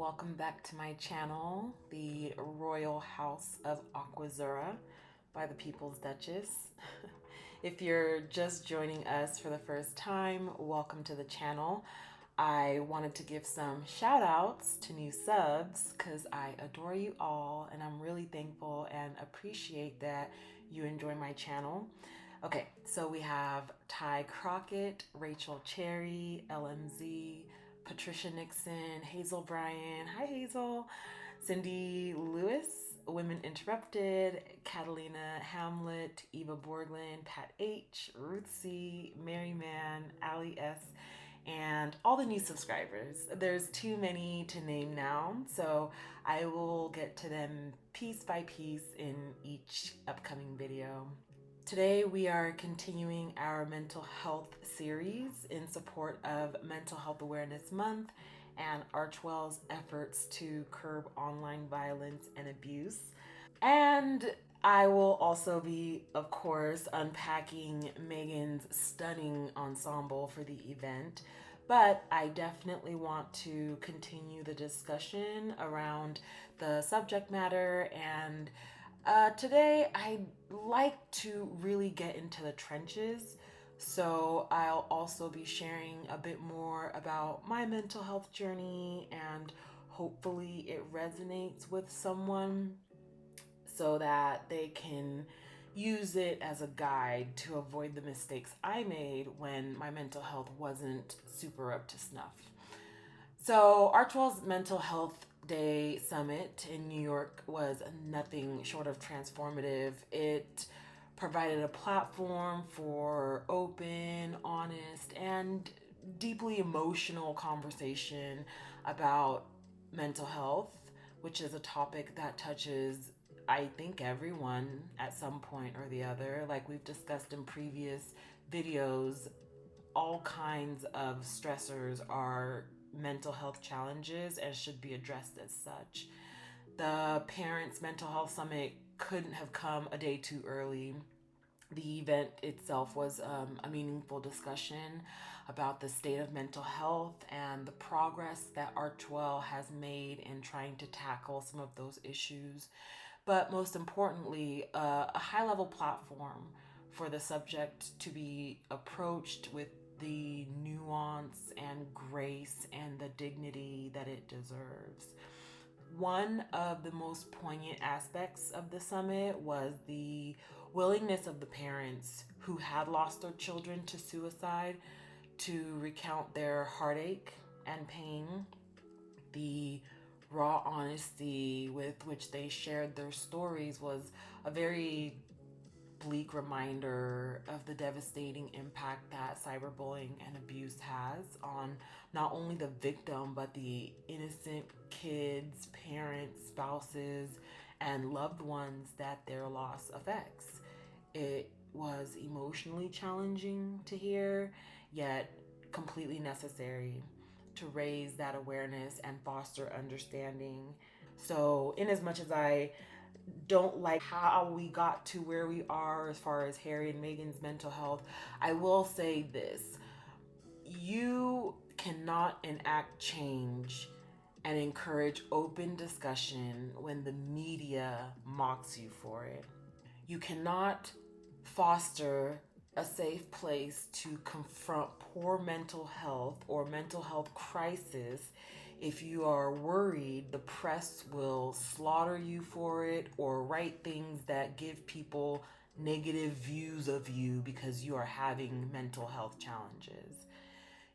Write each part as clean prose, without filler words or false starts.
welcome back to my channel, the Royal House of Aquazura by the People's Duchess. If you're just joining us for the first time, welcome to the channel. I wanted to give some shout outs to new subs because I adore you all and I'm really thankful and appreciate that you enjoy my channel. Okay, so we have Ty Crockett, Rachel Cherry, LMZ, Patricia Nixon, Hazel Bryan, hi Hazel, Cindy Lewis, Women Interrupted, Catalina Hamlet, Eva Borglin, Pat H, Ruth C, Mary Mann, Ali S, and all the new subscribers. There's too many to name now, so I will get to them piece by piece in each upcoming video. Today we are continuing our mental health series in support of Mental Health Awareness Month and Archewell's efforts to curb online violence and abuse. And I will also be, of course, unpacking Meghan's stunning ensemble for the event. But I definitely want to continue the discussion around the subject matter, and today I'd like to really get into the trenches. So I'll also be sharing a bit more about my mental health journey, and hopefully it resonates with someone so that they can use it as a guide to avoid the mistakes I made when my mental health wasn't super up to snuff. So, Archewell's Mental Health Day Summit in New York was nothing short of transformative. It provided a platform for open, honest, and deeply emotional conversation about mental health, which is a topic that touches, I think, everyone at some point or the other. Like we've discussed in previous videos, all kinds of stressors are mental health challenges and should be addressed as such. The Parents Mental Health Summit couldn't have come a day too early. The event itself was a meaningful discussion about the state of mental health and the progress that Archewell has made in trying to tackle some of those issues. But most importantly, a high level platform for the subject to be approached with the nuance and grace and the dignity that it deserves. One of the most poignant aspects of the summit was the willingness of the parents who had lost their children to suicide to recount their heartache and pain. The raw honesty with which they shared their stories was a very bleak reminder of the devastating impact that cyberbullying and abuse has on not only the victim but the innocent kids, parents, spouses, and loved ones that their loss affects. It was emotionally challenging to hear, yet completely necessary to raise that awareness and foster understanding. So, in as much as I don't like how we got to where we are as far as Harry and Meghan's mental health, I will say this: you cannot enact change and encourage open discussion when the media mocks you for it. You cannot foster a safe place to confront poor mental health or mental health crisis if you are worried the press will slaughter you for it or write things that give people negative views of you because you are having mental health challenges.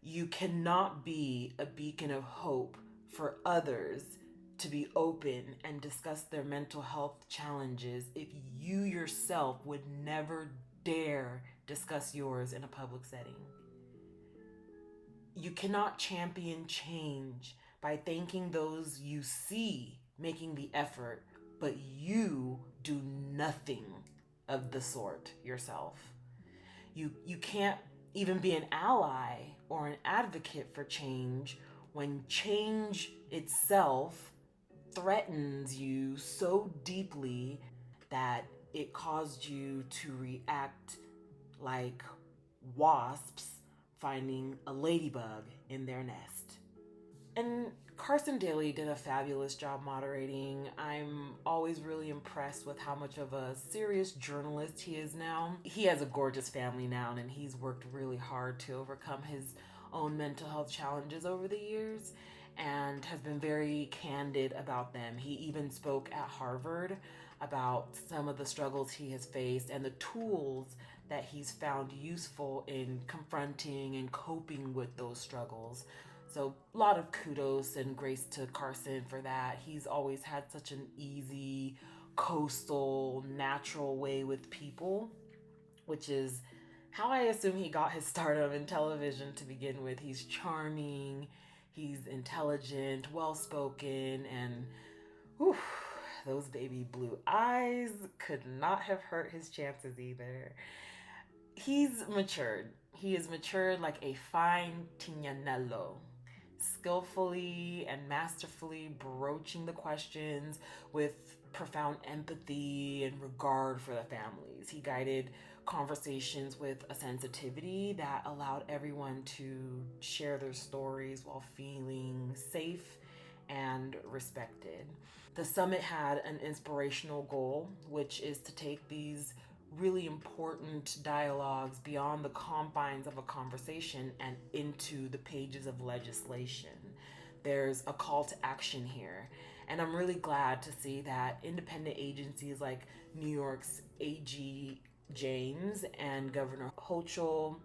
You cannot be a beacon of hope for others to be open and discuss their mental health challenges if you yourself would never dare discuss yours in a public setting. You cannot champion change by thanking those you see making the effort, but you do nothing of the sort yourself. You can't even be an ally or an advocate for change when change itself threatens you so deeply that it caused you to react like wasps finding a ladybug in their nest. And Carson Daly did a fabulous job moderating. I'm always really impressed with how much of a serious journalist he is now. He has a gorgeous family now, and he's worked really hard to overcome his own mental health challenges over the years and has been very candid about them. He even spoke at Harvard about some of the struggles he has faced and the tools that he's found useful in confronting and coping with those struggles. So, a lot of kudos and grace to Carson for that. He's always had such an easy, coastal, natural way with people, which is how I assume he got his stardom in television to begin with. He's charming, he's intelligent, well spoken, and whew, those baby blue eyes could not have hurt his chances either. He's matured. He is matured like a fine Tignanello, skillfully and masterfully broaching the questions with profound empathy and regard for the families. He guided conversations with a sensitivity that allowed everyone to share their stories while feeling safe and respected. The summit had an inspirational goal, which is to take these really important dialogues beyond the confines of a conversation and into the pages of legislation. There's a call to action here. And I'm really glad to see that independent agencies like New York's A.G. James and Governor Hochul,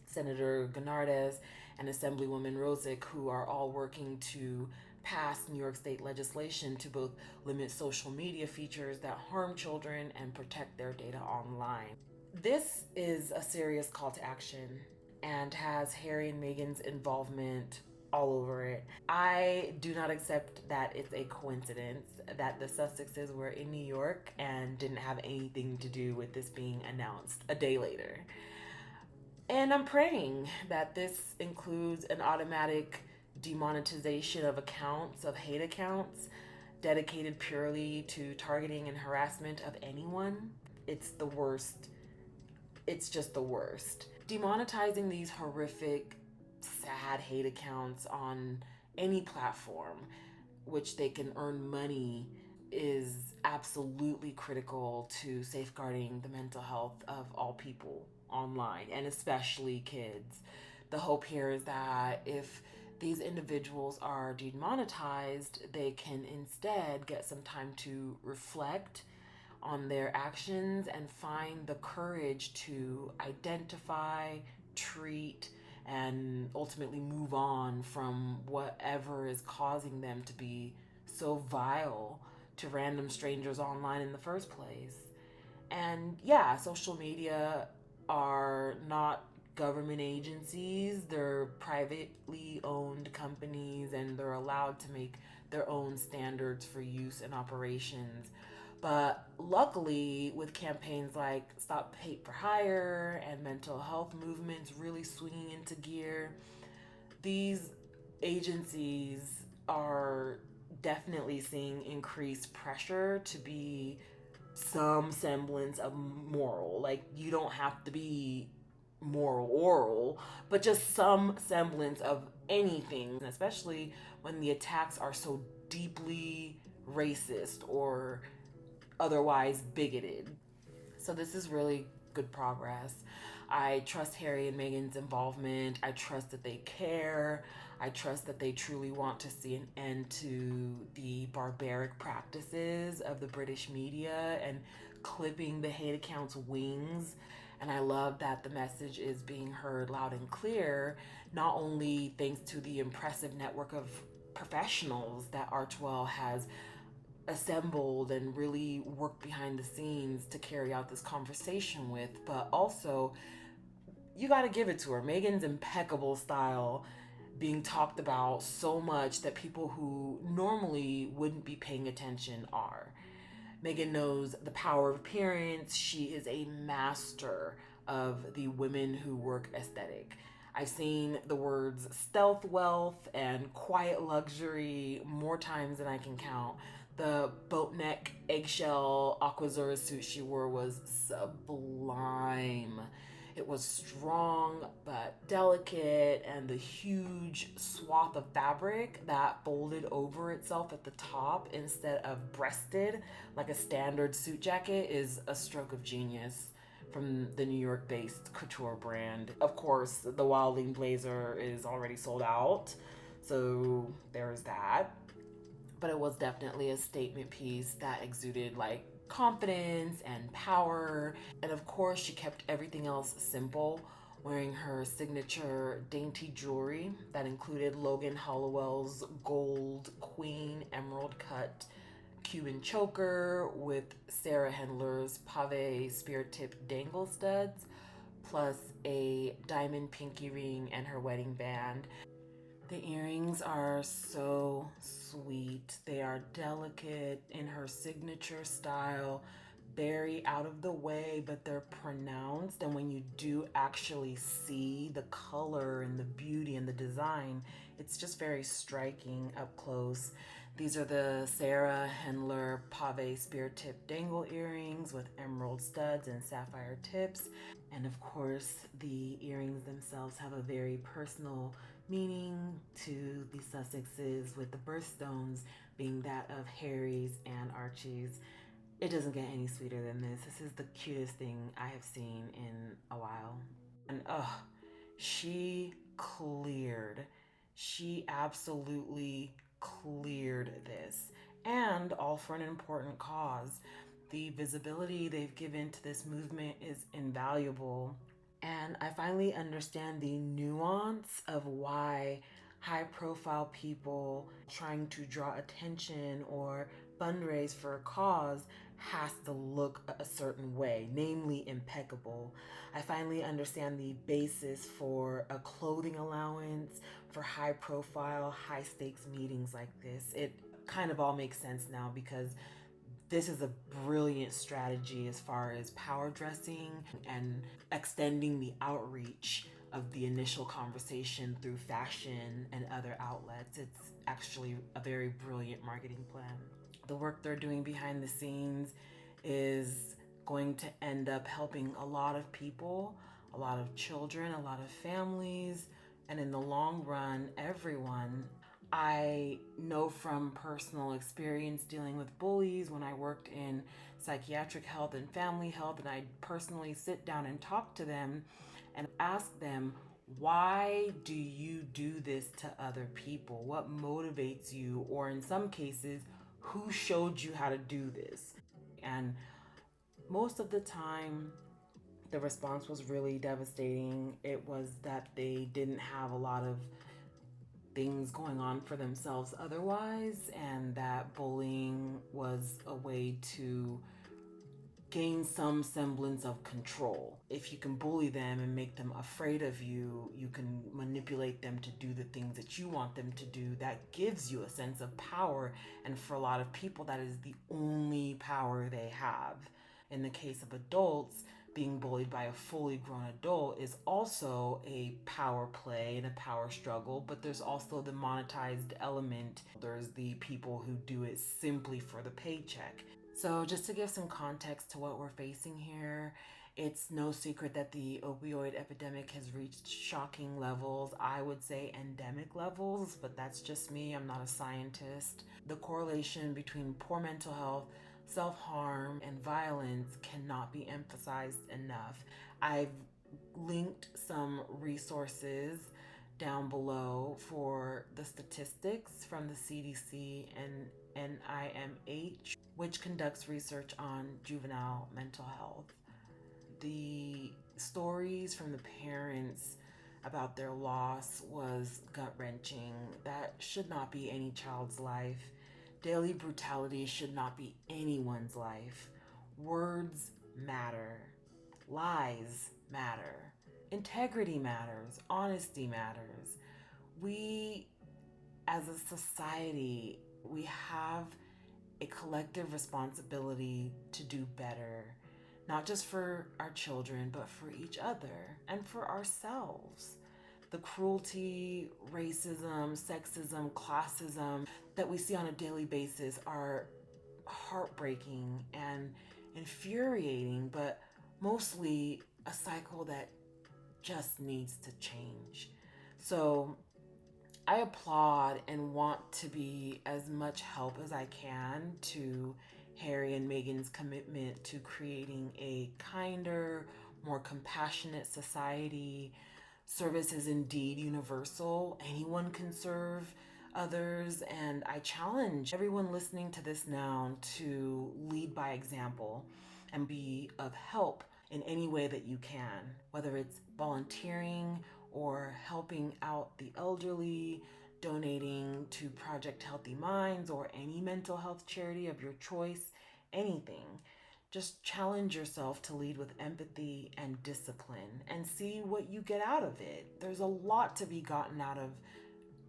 Senator Gennardez, and Assemblywoman Rosick, who are all working to pass New York State legislation to both limit social media features that harm children and protect their data online. This is a serious call to action and has Harry and Meghan's involvement all over it. I do not accept that it's a coincidence that the Sussexes were in New York and didn't have anything to do with this being announced a day later. And I'm praying that this includes an automatic demonetization of accounts, of hate accounts, dedicated purely to targeting and harassment of anyone. It's the worst. It's just the worst. Demonetizing these horrific, sad hate accounts on any platform, which they can earn money, is absolutely critical to safeguarding the mental health of all people online, and especially kids. The hope here is that if these individuals are demonetized, they can instead get some time to reflect on their actions and find the courage to identify, treat, and ultimately move on from whatever is causing them to be so vile to random strangers online in the first place. And yeah, social media are not government agencies, they're privately owned companies, and they're allowed to make their own standards for use and operations. But luckily, with campaigns like Stop Hate for Hire and mental health movements really swinging into gear, these agencies are definitely seeing increased pressure to be some semblance of moral. Like, you don't have to be moral oral, but just some semblance of anything, especially when the attacks are so deeply racist or otherwise bigoted. So this is really good progress. I trust Harry and Meghan's involvement. I trust that they care. I trust that they truly want to see an end to the barbaric practices of the British media and clipping the hate accounts wings. And I love that the message is being heard loud and clear, not only thanks to the impressive network of professionals that Archewell has assembled and really worked behind the scenes to carry out this conversation with, but also you got to give it to her. Meghan's impeccable style being talked about so much that people who normally wouldn't be paying attention are. Meghan knows the power of appearance. She is a master of the women who work aesthetic. I've seen the words stealth wealth and quiet luxury more times than I can count. The boat neck eggshell Aquazzura suit she wore was sublime. It was strong but delicate, and the huge swath of fabric that folded over itself at the top instead of breasted like a standard suit jacket is a stroke of genius from the New York based couture brand. Of course, the Wildling blazer is already sold out, so there's that. But it was definitely a statement piece that exuded like confidence and power. And of course, she kept everything else simple, wearing her signature dainty jewelry that included Logan Hollowell's gold queen emerald cut Cuban choker with Sarah Handler's pave spear tip dangle studs, plus a diamond pinky ring and her wedding band. The earrings are so sweet. They are delicate in her signature style, very out of the way, but they're pronounced. And when you do actually see the color and the beauty and the design, it's just very striking up close. These are the Sarah Handler pave spear tip dangle earrings with emerald studs and sapphire tips. And of course, the earrings themselves have a very personal meaning to the Sussexes, with the birthstones being that of Harry's and Archie's. It doesn't get any sweeter than this. This is the cutest thing I have seen in a while. And she cleared. She absolutely cleared this. And all for an important cause. The visibility they've given to this movement is invaluable. And I finally understand the nuance of why high profile people trying to draw attention or fundraise for a cause has to look a certain way, namely impeccable. I finally understand the basis for a clothing allowance for high profile, high stakes meetings like this. It kind of all makes sense now because this is a brilliant strategy as far as power dressing and extending the outreach of the initial conversation through fashion and other outlets. It's actually a very brilliant marketing plan. The work they're doing behind the scenes is going to end up helping a lot of people, a lot of children, a lot of families, and in the long run, everyone. I know from personal experience dealing with bullies when I worked in psychiatric health and family health, and I personally sit down and talk to them and ask them, why do you do this to other people? What motivates you? Or in some cases, who showed you how to do this? And most of the time, the response was really devastating. It was that they didn't have a lot of things going on for themselves otherwise, and that bullying was a way to gain some semblance of control. If you can bully them and make them afraid of you, you can manipulate them to do the things that you want them to do. That gives you a sense of power, and for a lot of people, that is the only power they have. In the case of adults, being bullied by a fully grown adult is also a power play and a power struggle, but there's also the monetized element. There's the people who do it simply for the paycheck. So, just to give some context to what we're facing here, it's no secret that the opioid epidemic has reached shocking levels. I would say endemic levels, but that's just me. I'm not a scientist. The correlation between poor mental health, self-harm, and violence cannot be emphasized enough. I've linked some resources down below for the statistics from the CDC and NIMH, which conducts research on juvenile mental health. The stories from the parents about their loss was gut-wrenching. That should not be any child's life. Daily brutality should not be anyone's life. Words matter. Lies matter. Integrity matters. Honesty matters. We, as a society, we have a collective responsibility to do better, not just for our children, but for each other and for ourselves. The cruelty, racism, sexism, classism that we see on a daily basis are heartbreaking and infuriating, but mostly a cycle that just needs to change. So I applaud and want to be as much help as I can to Harry and Meghan's commitment to creating a kinder, more compassionate society. Service is indeed universal. Anyone can serve others, and I challenge everyone listening to this now to lead by example and be of help in any way that you can, whether it's volunteering or helping out the elderly, donating to Project Healthy Minds or any mental health charity of your choice, anything. Just challenge yourself to lead with empathy and discipline and see what you get out of it. There's a lot to be gotten out of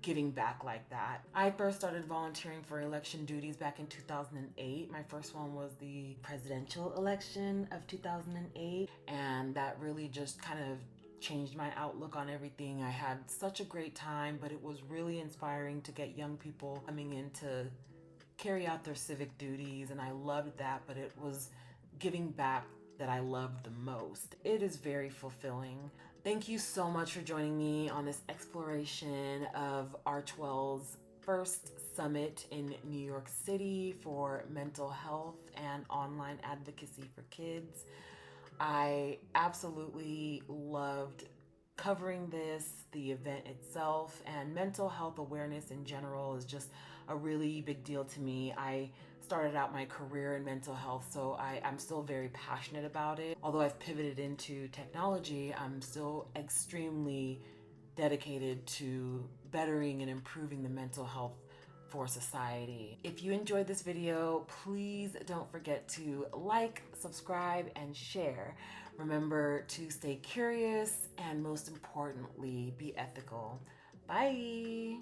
giving back like that. I first started volunteering for election duties back in 2008. My first one was the presidential election of 2008, and that really just kind of changed my outlook on everything. I had such a great time, but it was really inspiring to get young people coming in to carry out their civic duties, and I loved that, but it was giving back that I loved the most. It is very fulfilling. Thank you so much for joining me on this exploration of Archewell's first summit in New York City for mental health and online advocacy for kids. I absolutely loved covering this, the event itself, and mental health awareness in general is just a really big deal to me. I started out my career in mental health, so I'm still very passionate about it. Although I've pivoted into technology, I'm still extremely dedicated to bettering and improving the mental health for society. If you enjoyed this video, please don't forget to like, subscribe, and share. Remember to stay curious and most importantly, be ethical. Bye.